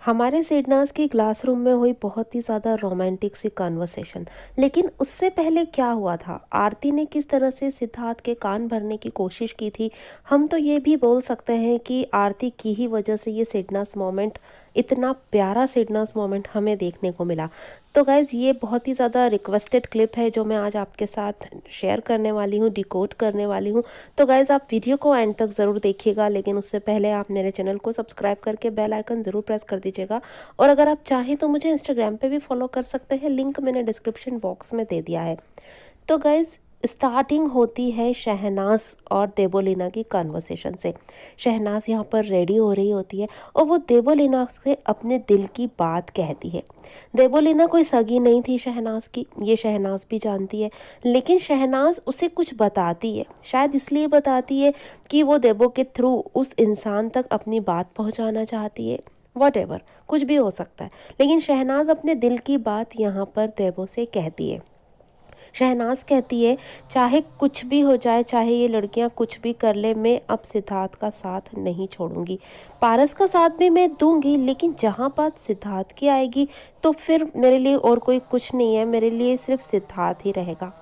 हमारे सिडनास की क्लासरूम में हुई बहुत ही ज़्यादा रोमांटिक सी कन्वर्सेशन। लेकिन उससे पहले क्या हुआ था, आरती ने किस तरह से सिद्धार्थ के कान भरने की कोशिश की थी। हम तो ये भी बोल सकते हैं कि आरती की ही वजह से ये सिडनास मोमेंट, इतना प्यारा सिडनास मोमेंट हमें देखने को मिला। तो गाइज़, ये बहुत ही ज़्यादा रिक्वेस्टेड क्लिप है जो मैं आज आपके साथ शेयर करने वाली हूँ, डिकोड करने वाली हूँ। तो गाइज़, आप वीडियो को एंड तक ज़रूर देखिएगा, लेकिन उससे पहले आप मेरे चैनल को सब्सक्राइब करके बेल आइकन ज़रूर प्रेस कर दीजिएगा। और अगर आप चाहें तो मुझे इंस्टाग्राम पे भी फॉलो कर सकते हैं, लिंक मैंने डिस्क्रिप्शन बॉक्स में दे दिया है। तो गाइज़, स्टार्टिंग होती है शहनाज और देवोलीना की कन्वर्सेशन से। शहनाज यहाँ पर रेडी हो रही होती है और वो देवोलीना से अपने दिल की बात कहती है। देवोलीना कोई सगी नहीं थी शहनाज की, ये शहनाज भी जानती है। लेकिन शहनाज उसे कुछ बताती है, शायद इसलिए बताती है कि वो देवो के थ्रू उस इंसान तक अपनी बात पहुँचाना चाहती है। वॉट कुछ भी हो सकता है, लेकिन शहनाज अपने दिल की बात यहाँ पर देवो से कहती है। शहनाज कहती है, चाहे कुछ भी हो जाए, चाहे ये लड़कियां कुछ भी कर ले, मैं अब सिद्धार्थ का साथ नहीं छोड़ूंगी। पारस का साथ भी मैं दूंगी, लेकिन जहाँ बात सिद्धार्थ की आएगी तो फिर मेरे लिए और कोई कुछ नहीं है, मेरे लिए सिर्फ सिद्धार्थ ही रहेगा।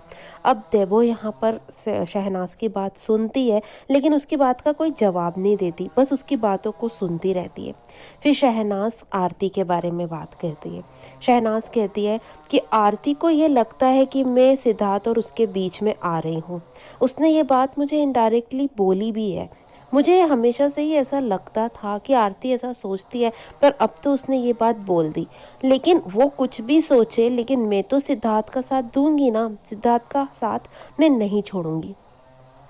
अब देवो यहाँ पर शहनाज की बात सुनती है, लेकिन उसकी बात का कोई जवाब नहीं देती, बस उसकी बातों को सुनती रहती है। फिर शहनाज आरती के बारे में बात करती है। शहनाज कहती है कि आरती को ये लगता है कि मैं सिद्धार्थ और उसके बीच में आ रही हूँ। उसने ये बात मुझे इनडायरेक्टली बोली भी है। मुझे हमेशा से ही ऐसा लगता था कि आरती ऐसा सोचती है, पर अब तो उसने ये बात बोल दी। लेकिन वो कुछ भी सोचे, लेकिन मैं तो सिद्धार्थ का साथ दूंगी ना, सिद्धार्थ का साथ मैं नहीं छोड़ूंगी।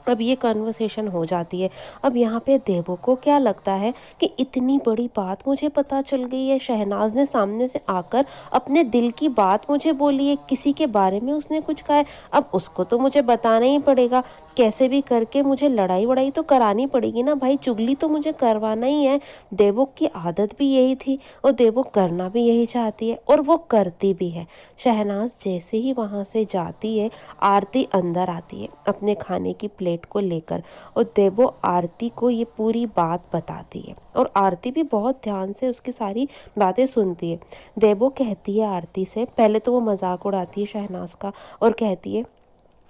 अब ये कन्वर्सेशन हो जाती है। अब यहाँ पे देवो को क्या लगता है कि इतनी बड़ी बात मुझे पता चल गई है, शहनाज ने सामने से आकर अपने दिल की बात मुझे बोली है, किसी के बारे में उसने कुछ कहा है। अब उसको तो मुझे बताना ही पड़ेगा, कैसे भी करके मुझे लड़ाई वड़ाई तो करानी पड़ेगी ना भाई, चुगली तो मुझे करवाना ही है। देवो की आदत भी यही थी और देवो करना भी यही चाहती है और वो करती भी है। शहनाज जैसे ही वहाँ से जाती है, आरती अंदर आती है अपने खाने की प्लेट को लेकर, और देवो आरती को ये पूरी बात बताती है और आरती भी बहुत ध्यान से उसकी सारी बातें सुनती है। देवो कहती है आरती से, पहले तो वो मजाक उड़ाती है शहनाज का और कहती है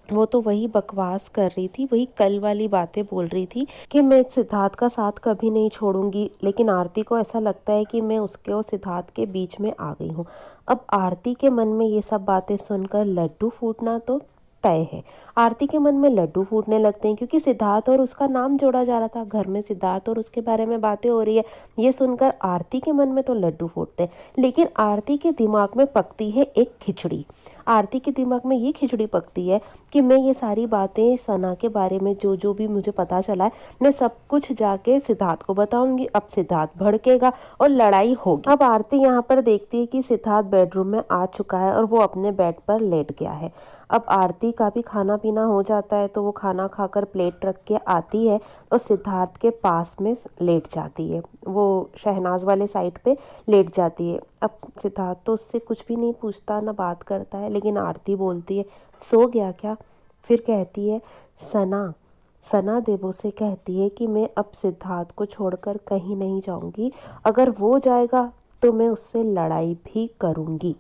वो तो वही बकवास कर रही थी, वही कल वाली बातें बोल रही थी कि मैं सिद्धार्थ का साथ कभी नहीं छोड़ूंगी। लेकिन आरती को ऐसा लगता है कि मैं उसके और सिद्धार्थ के बीच में आ गई हूँ। अब आरती के मन में ये सब बातें सुनकर लड्डू फूटना तो तय है। आरती के मन में लड्डू फूटने लगते हैं, क्योंकि सिद्धार्थ और उसका नाम जोड़ा जा रहा था, घर में सिद्धार्थ और उसके बारे में बातें हो रही है। ये सुनकर आरती के मन में तो लड्डू फूटते हैं, लेकिन आरती के दिमाग में पकती है एक खिचड़ी। आरती के दिमाग में ये खिचड़ी पकती है कि मैं ये सारी बातें सना के बारे में जो जो भी मुझे पता चला है, मैं सब कुछ जाके सिद्धार्थ को बताऊंगी। अब सिद्धार्थ भड़केगा और लड़ाई होगी। अब आरती यहाँ पर देखती है कि सिद्धार्थ बेडरूम में आ चुका है और वो अपने बेड पर लेट गया है। अब आरती का भी खाना पीना हो जाता है, तो वो खाना खाकर प्लेट रख के आती है और सिद्धार्थ के पास में लेट जाती है। वो शहनाज वाले साइड पे लेट जाती है। अब सिद्धार्थ तो उससे कुछ भी नहीं पूछता, ना बात करता है, लेकिन आरती बोलती है, सो गया क्या? फिर कहती है, सना सना देवो से कहती है कि मैं अब सिद्धार्थ को छोड़कर कहीं नहीं जाऊंगी, अगर वो जाएगा तो मैं उससे लड़ाई भी करूंगी।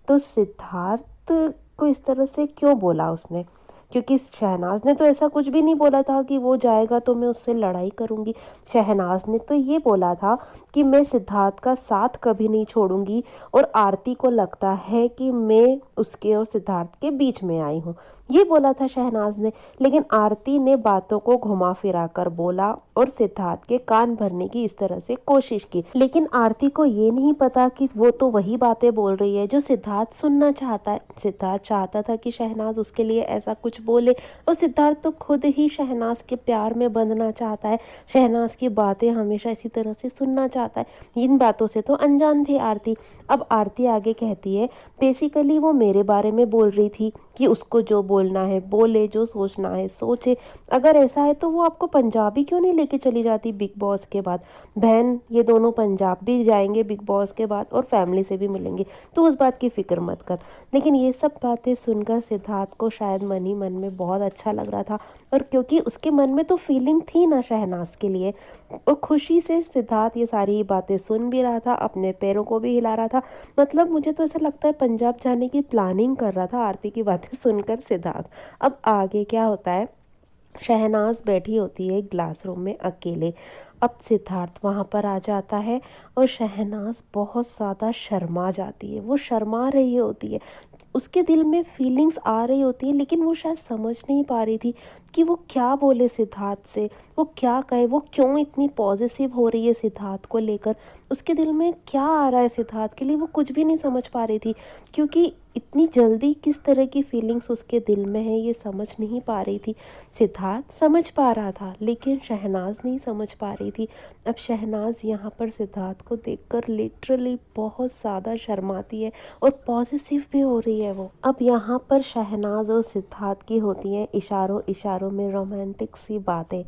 तो सिद्धार्थ को इस तरह से क्यों बोला उसने? क्योंकि शहनाज ने तो ऐसा कुछ भी नहीं बोला था कि वो जाएगा तो मैं उससे लड़ाई करूंगी। शहनाज ने तो ये बोला था कि मैं सिद्धार्थ का साथ कभी नहीं छोड़ूंगी, और आरती को लगता है कि मैं उसके और सिद्धार्थ के बीच में आई हूँ, ये बोला था शहनाज ने। लेकिन आरती ने बातों को घुमा फिरा कर बोला और सिद्धार्थ के कान भरने की इस तरह से कोशिश की। लेकिन आरती को ये नहीं पता कि वो तो वही बातें बोल रही है जो सिद्धार्थ सुनना चाहता है। सिद्धार्थ चाहता था कि शहनाज उसके लिए ऐसा कुछ बोले, और सिद्धार्थ तो खुद ही शहनाज के प्यार में बंधना चाहता है, शहनाज की बातें हमेशा इसी तरह से सुनना चाहता है। इन बातों से तो अनजान थी आरती। अब आरती आगे कहती है, बेसिकली वो मेरे बारे में बोल रही थी कि उसको जो बोलना है बोले, जो सोचना है सोचे। अगर ऐसा है तो वो आपको पंजाब भी क्यों नहीं लेके चली जाती बिग बॉस के बाद? बहन ये दोनों पंजाब भी जाएंगे बिग बॉस के बाद और फैमिली से भी मिलेंगे, तो उस बात की फ़िक्र मत कर। लेकिन ये सब बातें सुनकर सिद्धार्थ को शायद मन ही मन में बहुत अच्छा लग रहा था, और क्योंकि उसके मन में तो फीलिंग थी ना शहनाज के लिए, और खुशी से सिद्धार्थ ये सारी बातें सुन भी रहा था, अपने पैरों को भी हिला रहा था। मतलब मुझे तो ऐसा लगता है पंजाब जाने की प्लानिंग कर रहा था आरती की बातें सुनकर सिद्धार्थ। अब आगे क्या होता है, शहनाज बैठी होती है क्लासरूम में अकेले। अब सिद्धार्थ वहाँ पर आ जाता है और शहनाज बहुत ज़्यादा शर्मा जाती है, वो शर्मा रही होती है, उसके दिल में फीलिंग्स आ रही होती है, लेकिन वो शायद समझ नहीं पा रही थी कि वो क्या बोले सिद्धार्थ से, वो क्या कहे, वो क्यों इतनी पॉजिटिव हो रही है सिद्धार्थ को लेकर, उसके दिल में क्या आ रहा है सिद्धार्थ के लिए, वो कुछ भी नहीं समझ पा रही थी। क्योंकि इतनी जल्दी किस तरह की फीलिंग्स उसके दिल में है ये समझ नहीं पा रही थी। सिद्धार्थ समझ पा रहा था लेकिन शहनाज नहीं समझ पा रही थी। अब शहनाज यहाँ पर सिद्धार्थ को देखकर लिटरली बहुत ज़्यादा शर्माती है और पॉजिटिव भी हो रही है वो। अब यहाँ पर शहनाज और सिद्धार्थ की होती हैं इशारों इशारों में रोमांटिक सी बातें।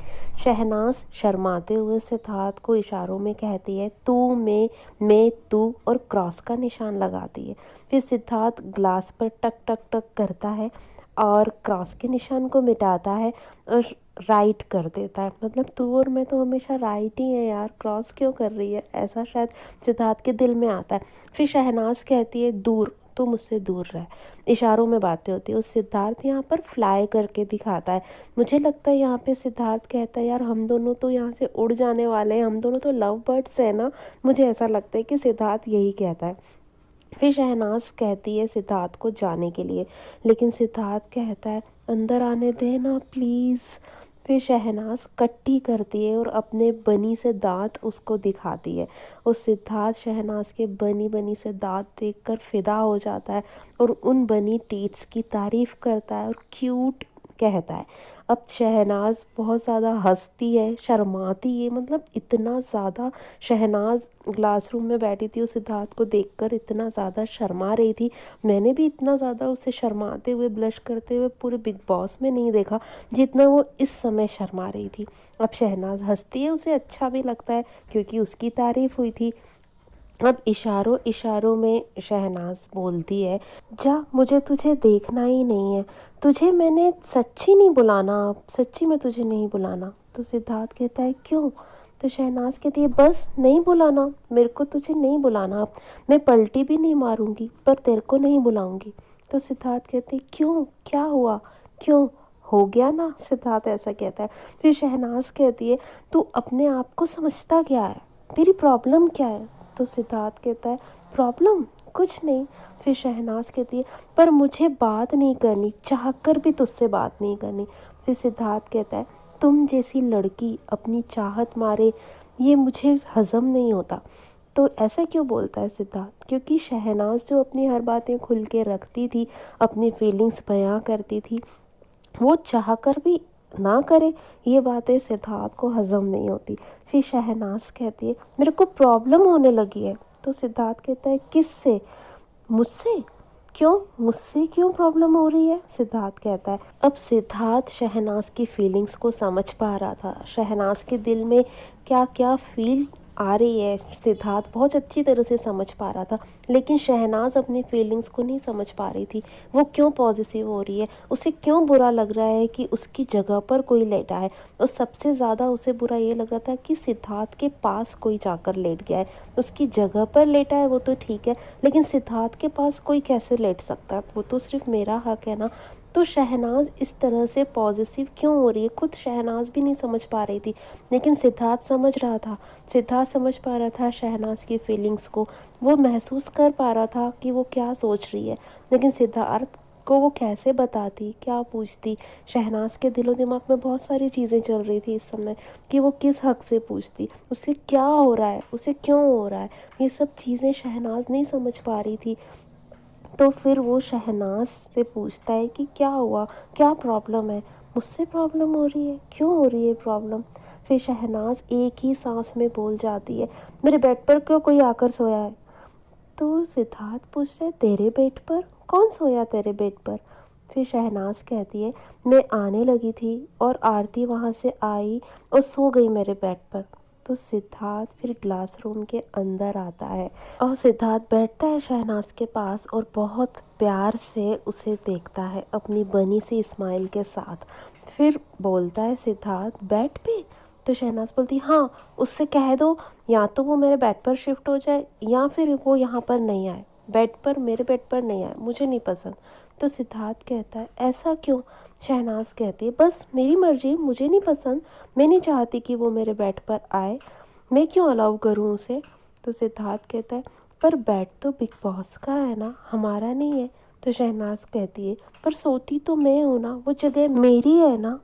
शहनाज शर्माते हुए सिद्धार्थ को इशारों में कहती है तू मैं तू, और क्रॉस का निशान लगाती है। फिर सिद्धार्थ ग्लास पर टक टक टक करता है और क्रॉस के निशान को मिटाता है और राइट कर देता है। मतलब तू और मैं तो हमेशा राइट ही है यार, क्रॉस क्यों कर रही है, ऐसा शायद सिद्धार्थ के दिल में आता है। फिर शहनाज कहती है दूर, तो मुझसे दूर रह। इशारों में बातें होती है, उस सिद्धार्थ यहाँ पर फ्लाई करके दिखाता है। मुझे लगता है यहाँ पे सिद्धार्थ कहता है यार हम दोनों तो यहाँ से उड़ जाने वाले हैं, हम दोनों तो लव बर्ड्स हैं ना। मुझे ऐसा लगता है कि सिद्धार्थ यही कहता है। फिर शहनाज कहती है सिद्धार्थ को जाने के लिए, लेकिन सिद्धार्थ कहता है अंदर आने दे ना प्लीज़। फिर शहनाज कट्टी करती है और अपने बनी से दांत उसको दिखाती है, और सिद्धार्थ शहनाज के बनी बनी से दांत देखकर फिदा हो जाता है और उन बनी टीथ्स की तारीफ़ करता है और क्यूट कहता है। अब शहनाज बहुत ज़्यादा हंसती है, शर्माती है, मतलब इतना ज़्यादा शहनाज क्लासरूम में बैठी थी, उस सिद्धार्थ को देखकर इतना ज़्यादा शर्मा रही थी। मैंने भी इतना ज़्यादा उसे शर्माते हुए ब्लश करते हुए पूरे बिग बॉस में नहीं देखा जितना वो इस समय शर्मा रही थी। अब शहनाज हंसती है, उसे अच्छा भी लगता है क्योंकि उसकी तारीफ़ हुई थी। अब इशारों इशारों में शहनाज बोलती है जा, मुझे तुझे देखना ही नहीं है, तुझे मैंने सच्ची नहीं बुलाना, अब सच्ची में तुझे नहीं बुलाना। तो सिद्धार्थ कहता है क्यों? तो शहनाज कहती है बस नहीं बुलाना, मेरे को तुझे नहीं बुलाना, अब मैं पलटी भी नहीं मारूंगी पर तेरे को नहीं बुलाऊंगी। तो सिद्धार्थ कहते हैं क्यों, क्या हुआ, क्यों, हो गया ना, सिद्धार्थ ऐसा कहता है। फिर शहनाज कहती है तू अपने आप को समझता क्या है, तेरी प्रॉब्लम क्या है? तो सिद्धार्थ कहता है प्रॉब्लम कुछ नहीं। फिर शहनाज कहती है पर मुझे बात नहीं करनी, चाह कर भी तुझसे बात नहीं करनी। फिर सिद्धार्थ कहता है तुम जैसी लड़की अपनी चाहत मारे ये मुझे हज़म नहीं होता। तो ऐसा क्यों बोलता है सिद्धार्थ? क्योंकि शहनाज जो अपनी हर बातें खुल के रखती थी, अपनी फीलिंग्स बयां करती थी, वो चाह कर भी ना करे ये बातें सिद्धार्थ को हज़म नहीं होती। फिर शहनाज कहती है मेरे को प्रॉब्लम होने लगी है। तो सिद्धार्थ कहता है किससे? मुझसे? क्यों, मुझसे क्यों प्रॉब्लम हो रही है? सिद्धार्थ कहता है। अब सिद्धार्थ शहनाज की फीलिंग्स को समझ पा रहा था, शहनाज के दिल में क्या क्या फील आ रही है सिद्धार्थ बहुत अच्छी तरह से समझ पा रहा था, लेकिन शहनाज अपनी फीलिंग्स को नहीं समझ पा रही थी। वो क्यों पॉजिटिव हो रही है, उसे क्यों बुरा लग रहा है कि उसकी जगह पर कोई लेटा है, और सबसे ज़्यादा उसे बुरा ये लग रहा था कि सिद्धार्थ के पास कोई जाकर लेट गया है। उसकी जगह पर लेटा है वो तो ठीक है, लेकिन सिद्धार्थ के पास कोई कैसे लेट सकता है, वो तो सिर्फ मेरा हक है ना। तो शहनाज इस तरह से पॉजिटिव क्यों हो रही है, खुद शहनाज भी नहीं समझ पा रही थी, लेकिन सिद्धार्थ समझ रहा था। सिद्धार्थ समझ पा रहा था शहनाज की फीलिंग्स को, वो महसूस कर पा रहा था कि वो क्या सोच रही है, लेकिन सिद्धार्थ को वो कैसे बताती, क्या पूछती। शहनाज के दिलो दिमाग में बहुत सारी चीज़ें चल रही थी इस समय कि वो किस हक से पूछती, उसे क्या हो रहा है, उसे क्यों हो रहा है, ये सब चीज़ें शहनाज नहीं समझ पा रही थी। तो फिर वो शहनाज से पूछता है कि क्या हुआ, क्या प्रॉब्लम है, मुझसे प्रॉब्लम हो रही है, क्यों हो रही है प्रॉब्लम? फिर शहनाज एक ही सांस में बोल जाती है मेरे बेड पर क्यों कोई आकर सोया है। तो सिद्धार्थ पूछ रहा है तेरे बेड पर, कौन सोया तेरे बेड पर? फिर शहनाज कहती है, मैं आने लगी थी और आरती वहाँ से आई और सो गई मेरे बेड पर। तो सिद्धार्थ फिर क्लासरूम के अंदर आता है और सिद्धार्थ बैठता है शहनाज के पास और बहुत प्यार से उसे देखता है अपनी बनी सी स्माइल के साथ। फिर बोलता है सिद्धार्थ, बेड पे? तो शहनाज बोलती, हाँ, उससे कह दो या तो वो मेरे बेड पर शिफ्ट हो जाए या फिर वो यहाँ पर नहीं आए। बेड पर, मेरे बेड पर नहीं आए, मुझे नहीं पसंद। तो सिद्धार्थ कहता है, ऐसा क्यों? शहनाज कहती है, बस मेरी मर्जी, मुझे नहीं पसंद, मैं नहीं चाहती कि वो मेरे बेड पर आए, मैं क्यों अलाउ करूँ उसे? तो सिद्धार्थ कहता है, पर बेड तो बिग बॉस का है ना, हमारा नहीं है। तो शहनाज कहती है, पर सोती तो मैं हूँ ना, वो जगह मेरी है ना।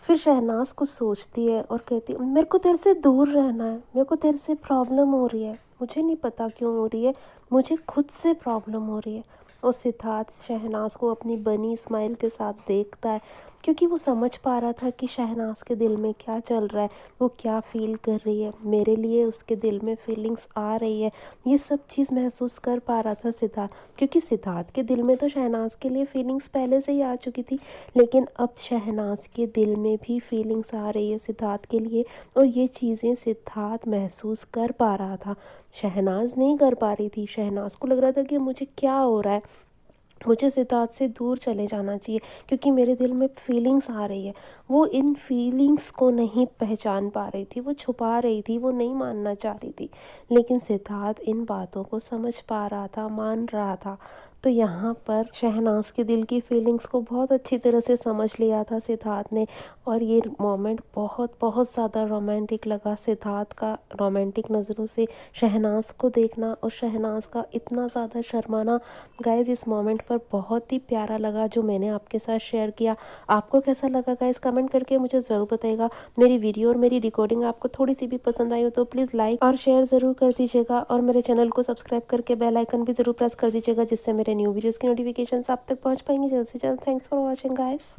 फिर शहनाज कुछ सोचती है और कहती है, मेरे को तेरे से दूर रहना है, मेरे को तेरे से प्रॉब्लम हो रही है, मुझे नहीं पता क्यों हो रही है, मुझे खुद से प्रॉब्लम हो रही है। और सिद्धार्थ शहनाज को अपनी बनी स्माइल के साथ देखता है, क्योंकि वो समझ पा रहा था कि शहनाज के दिल में क्या चल रहा है, वो क्या फील कर रही है, मेरे लिए उसके दिल में फीलिंग्स आ रही है। ये सब चीज़ महसूस कर पा रहा था सिद्धार्थ, क्योंकि सिद्धार्थ के दिल में तो शहनाज के लिए फीलिंग्स पहले से ही आ चुकी थी, लेकिन अब शहनाज के दिल में भी फीलिंग्स आ रही है सिद्धार्थ के लिए, और ये चीज़ें सिद्धार्थ महसूस कर पा रहा था। शहनाज नहीं कर पा रही थी। शहनाज को लग रहा था कि मुझे क्या हो रहा है, मुझे सिद्धार्थ से दूर चले जाना चाहिए, क्योंकि मेरे दिल में फीलिंग्स आ रही है। वो इन फीलिंग्स को नहीं पहचान पा रही थी, वो छुपा रही थी, वो नहीं मानना चाह रही थी, लेकिन सिद्धार्थ इन बातों को समझ पा रहा था, मान रहा था। तो यहाँ पर शहनाज के दिल की फीलिंग्स को बहुत अच्छी तरह से समझ लिया था सिद्धार्थ ने, और ये मोमेंट बहुत बहुत ज़्यादा रोमांटिक लगा। सिद्धार्थ का रोमांटिक नज़रों से शहनाज को देखना और शहनाज का इतना ज़्यादा शर्माना, गाइज़ इस मोमेंट पर बहुत ही प्यारा लगा, जो मैंने आपके साथ शेयर किया। आपको कैसा लगा गाइज़, कमेंट करके मुझे ज़रूर बताइएगा। मेरी वीडियो और मेरी रिकॉर्डिंग आपको थोड़ी सी भी पसंद आई हो तो प्लीज़ लाइक और शेयर ज़रूर कर दीजिएगा, और मेरे चैनल को सब्सक्राइब करके बेल आइकन भी ज़रूर प्रेस कर दीजिएगा, जिससे मेरे न्यू वीडियोज़ की नोटिफिकेशन आप तक पहुँच पाएंगी जल्द से जल्द। Thanks for watching guys.